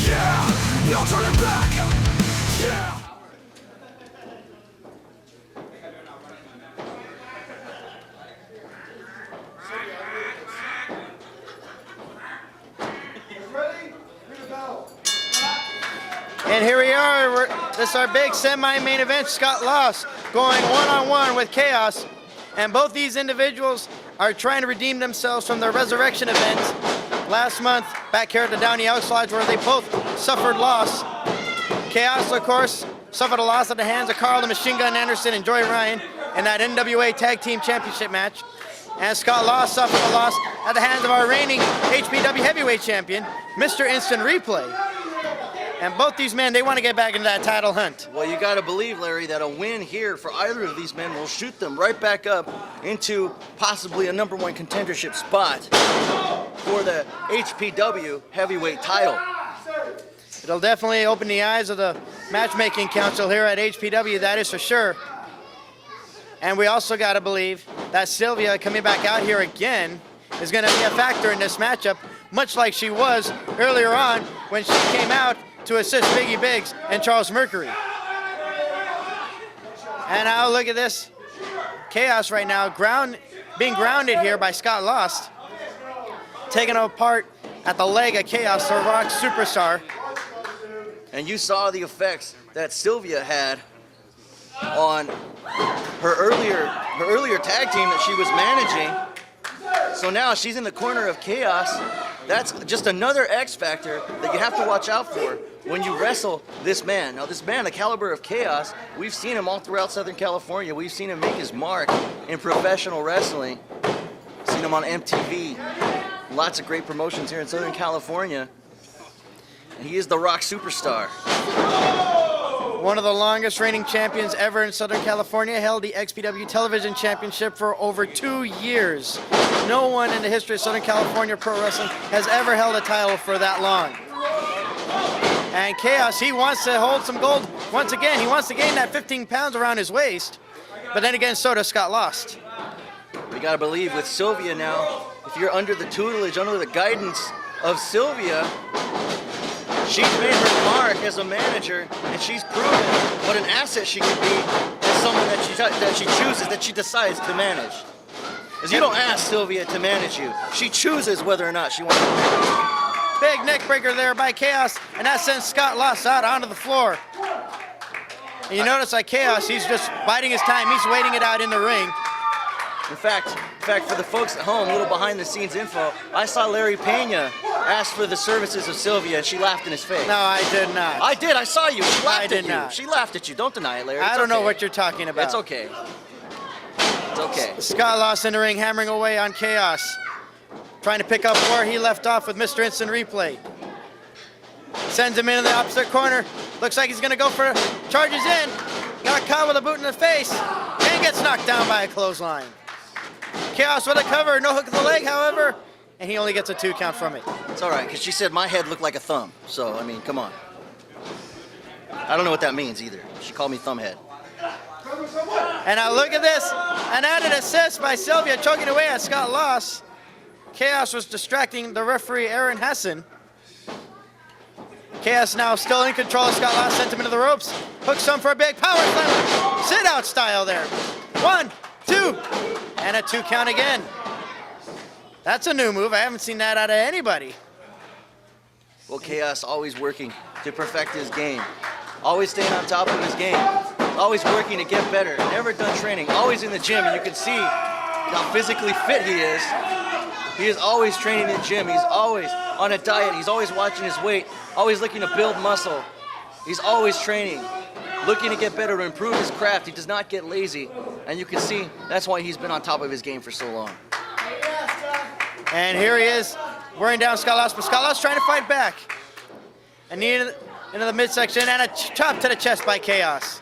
Yeah, no turning back. Yeah. And here we are. This is our big semi-main event. Scott Loss going one-on-one with Kaos. And both these individuals are trying to redeem themselves from their resurrection event last month back here at the Downey Elks Lodge, where they both suffered loss. Kaos, of course, suffered a loss at the hands of Karl the Machine Gun Anderson and Joey Ryan in that NWA Tag Team Championship match. And Scott Loss suffered a loss at the hands of our reigning HPW Heavyweight Champion, Mr. Instant Replay. And both these men, they want to get back into that title hunt. Well, you got to believe, Larry, that a win here for either of these men will shoot them right back up into possibly a #1 contendership spot for the HPW Heavyweight title. It'll definitely open the eyes of the matchmaking council here at HPW, that is for sure. And we also got to believe that Sylvia coming back out here again is going to be a factor in this matchup, much like she was earlier on when she came out to assist Biggz and Charles Mercury. And now look at this. Kaos right now, being grounded here by Scott Lost. Taking apart at the leg of Kaos, the Rock Superstar. And you saw the effects that Sylvia had on her earlier tag team that she was managing. So now she's in the corner of Kaos. That's just another X factor that you have to watch out for when you wrestle this man. Now this man, the caliber of Kaos, we've seen him all throughout Southern California. We've seen him make his mark in professional wrestling. Seen him on MTV. Lots of great promotions here in Southern California. And he is the Rock Superstar. One of the longest reigning champions ever in Southern California, held the XPW Television Championship for over 2 years. No one in the history of Southern California Pro Wrestling has ever held a title for that long. And Kaos, he wants to hold some gold once again. He wants to gain that 15 pounds around his waist. But then again, so does Scott Lost. We gotta believe with Sylvia now, if you're under the tutelage, under the guidance of Sylvia, she's made her mark as a manager, and she's proven what an asset she can be as someone that she chooses, that she decides to manage. Because you don't ask Sylvia to manage you. She chooses whether or not she wants to manage. Big neck breaker there by Kaos, and that sends Scott Lost out onto the floor. And you notice like Kaos, he's just biding his time. He's waiting it out in the ring. In fact, for the folks at home, a little behind-the-scenes info, I saw Larry Pena ask for the services of Sylvia, and she laughed in his face. No, I did not. I did. I saw you. She laughed I did at you. not. She laughed at you. Don't deny it, Larry. I don't know what you're talking about. It's okay. It's okay. Scott Lost in the ring, hammering away on Kaos, trying to pick up where he left off with Mr. Instant Replay. Sends him into the opposite corner. Looks like he's going to go for charges in. Got caught with a boot in the face and gets knocked down by a clothesline. Kaos with a cover, no hook of the leg, however, and he only gets a 2 count from it. It's all right, because she said my head looked like a thumb. So, I mean, come on. I don't know what that means either. She called me thumbhead. And now look at this. An added assist by Sylvia, choking away at Scott Lost. Kaos was distracting the referee, Aaron Hessen. Kaos now still in control of Scott Lost, sent him into the ropes. Hooks some for a big power slam. Sit-out style there. 1, 2, and a 2 count again. That's a new move. I haven't seen that out of anybody. Well, Kaos always working to perfect his game. Always staying on top of his game. Always working to get better. Never done training. Always in the gym, and you can see how physically fit he is. He is always training in the gym. He's always on a diet. He's always watching his weight. Always looking to build muscle. He's always training. Looking to get better, to improve his craft. He does not get lazy. And you can see that's why he's been on top of his game for so long. And here he is, wearing down Scott Lost, but Scott Lost trying to fight back. And knee into the midsection, and a chop to the chest by Kaos.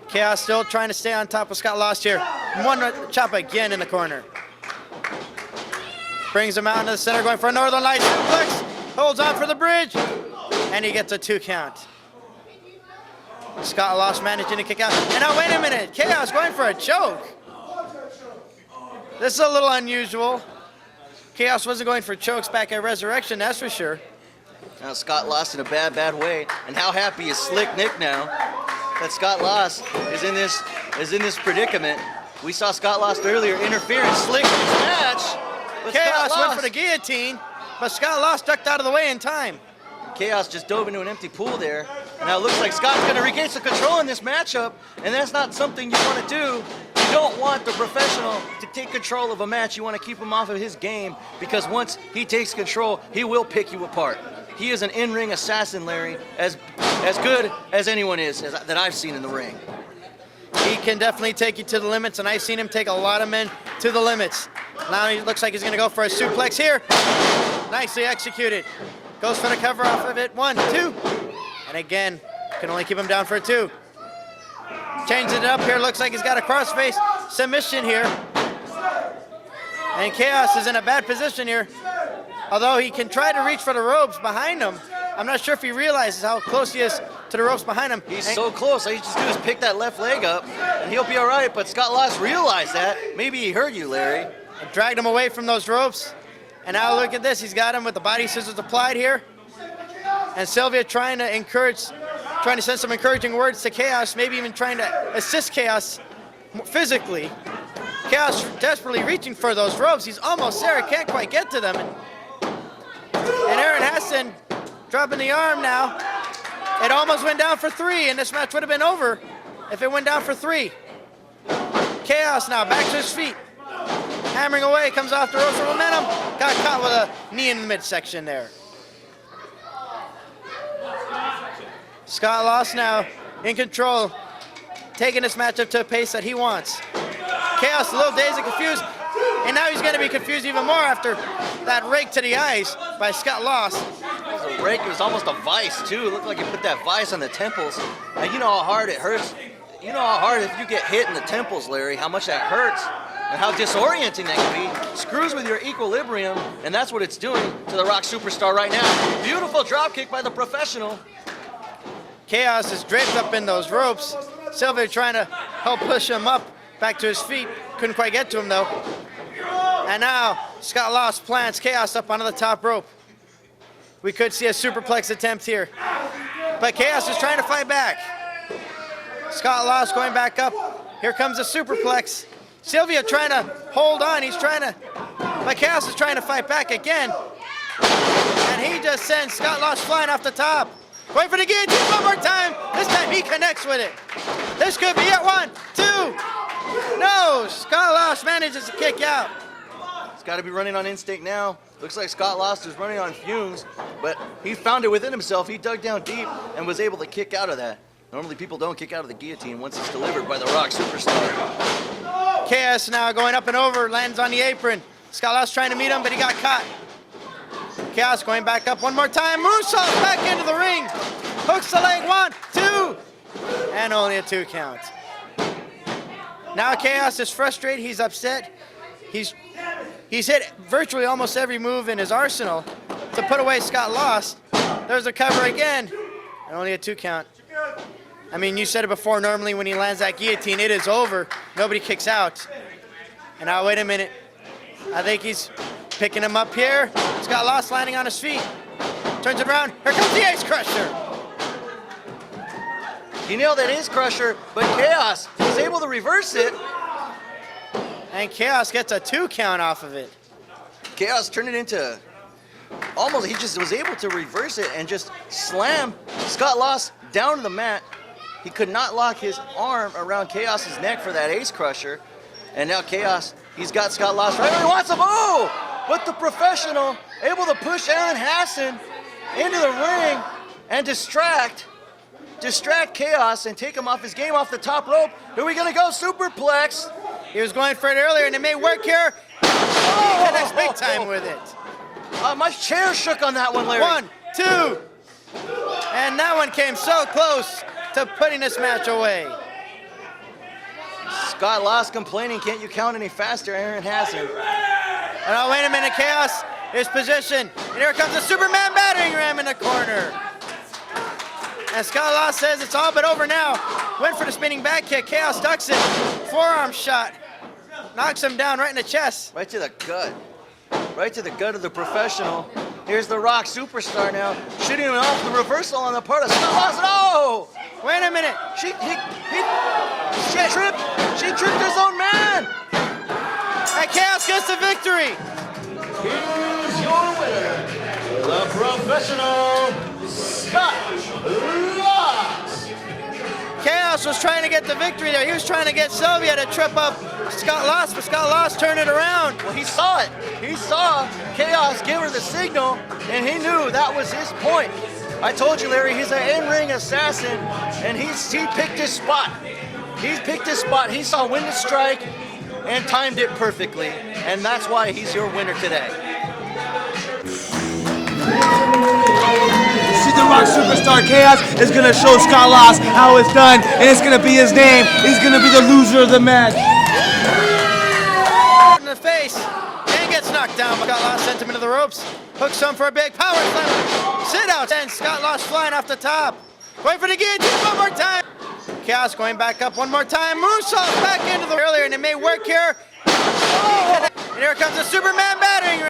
Kaos still trying to stay on top of Scott Lost here. One chop again in the corner. Brings him out into the center, going for a Northern Light suplex. Holds on for the bridge, and he gets a 2 count. Scott Lost managing to kick out. And now wait a minute, Kaos going for a choke. This is a little unusual. Kaos wasn't going for chokes back at Resurrection, that's for sure. Now Scott lost in a bad way. And how happy is Slick Nick now that Scott lost is in this predicament. We saw Scott lost earlier, interference, Slick in his match. But Chaos Scott went lost. for the guillotine, but Scott lost, ducked out of the way in time. Chaos just dove into an empty pool there. And now it looks like Scott's going to regain some control in this matchup, and that's not something you want to do. You don't want the professional to take control of a match. You want to keep him off of his game, because once he takes control, he will pick you apart. He is an in-ring assassin, Larry, as good as anyone is that I've seen in the ring. He can definitely take you to the limits, and I've seen him take a lot of men to the limits. Now he looks like he's going to go for a suplex here. Nicely executed. Goes for the cover off of it. 1, 2. And again, can only keep him down for a 2. Changing it up here. Looks like he's got a crossface submission here. And Chaos is in a bad position here. Although he can try to reach for the ropes behind him. I'm not sure if he realizes how close he is to the ropes behind him. He's so close. All you just do is pick that left leg up, and he'll be all right. But Scott Lost realized that. Maybe he heard you, Larry. And dragged him away from those ropes. And now look at this. He's got him with the body scissors applied here. And Sylvia trying to send some encouraging words to Chaos, maybe even trying to assist Chaos physically. Chaos desperately reaching for those ropes. He's almost there. He can't quite get to them. And Aaron Hassan dropping the arm now. It almost went down for 3, and this match would have been over if it went down for 3. Chaos now back to his feet. Hammering away, comes off the ropes for momentum. Got caught with a knee in the midsection there. Scott Lost now in control, taking this matchup to a pace that he wants. Chaos a little dazed and confused, and now he's going to be confused even more after that rake to the eyes by Scott Lost. It was a rake. It was almost a vice, too. It looked like he put that vice on the temples. And you know how hard it hurts. You know how hard if you get hit in the temples, Larry, how much that hurts. And how disorienting that can be. Screws with your equilibrium, and that's what it's doing to the Rock superstar right now. Beautiful drop kick by the professional. Chaos is draped up in those ropes. Sylvia trying to help push him up back to his feet. Couldn't quite get to him though. And now Scott Lost plants Chaos up onto the top rope. We could see a superplex attempt here. But Chaos is trying to fight back. Scott Lost going back up. Here comes a superplex. Sylvia trying to hold on. But Chaos is trying to fight back again. And he just sends Scott Lost flying off the top. Going for the guillotine one more time. This time he connects with it. This could be it. 1, 2. No, Scott Lost manages to kick out. He's got to be running on instinct now. Looks like Scott Lost is running on fumes, but he found it within himself. He dug down deep and was able to kick out of that. Normally people don't kick out of the guillotine once it's delivered by the Rock superstar. Chaos now going up and over, lands on the apron. Scott Lost trying to meet him, but he got caught. Chaos going back up one more time. Moonsault back into the ring. Hooks the leg. 1, 2. And only a 2 count. Now Chaos is frustrated. He's upset. He's hit virtually almost every move in his arsenal to put away Scott Lost. There's a cover again. And only a 2 count. I mean, you said it before. Normally when he lands that guillotine, it is over. Nobody kicks out. And now, wait a minute. I think he's picking him up here. Scott Lost landing on his feet. Turns it around. Here comes the Ace Crusher. He nailed that Ace Crusher, but Chaos was able to reverse it. And Chaos gets a 2 count off of it. Chaos turned it into almost, he just was able to reverse it and just slam Scott Lost down to the mat. He could not lock his arm around Chaos's neck for that Ace Crusher. And now Chaos, he's got Scott Lost right where he wants him. Oh! But the professional able to push Aaron Hassan into the ring and distract Chaos and take him off his game off the top rope. Here we gonna go, superplex. He was going for it earlier, and it may work here. He connects big time with it. My chair shook on that one, Larry. 1, 2. And that one came so close to putting this match away. Scott Lost complaining, can't you count any faster, Aaron Hassan? And oh, wait a minute, Chaos is positioned. And here comes a Superman battering ram in the corner. And Scott Lost says it's all but over now. Went for the spinning back kick. Chaos ducks it. Forearm shot. Knocks him down right in the chest. Right to the gut. right to the gut of the professional. Here's the Rock superstar now, shooting him off the reversal on the part of Scott Lost. Oh! Wait a minute. She tripped his own man. And Kaos gets the victory. Here's your winner, the professional Scott Lost. Kaos was trying to get the victory there. He was trying to get Sylvia to trip up Scott Lost, but Scott Lost turned it around. Well, he saw it. He saw Kaos give her the signal, and he knew that was his point. I told you, Larry, he's an in-ring assassin, and he picked his spot. He picked his spot. He saw when to strike and timed it perfectly, and that's why he's your winner today. See the Rock superstar Kaos is gonna show Scott Lost how it's done, and it's gonna be his name. He's gonna be the loser of the match. In the face, and gets knocked down, but Scott Lost sent him into the ropes. Hooks him for a big power slam. Sit out, and Scott Lost flying off the top. Going for the guillotine one more time. Kaos going back up one more time. Moonsault back into the earlier, and it may work here. Oh! And here comes the Superman battering.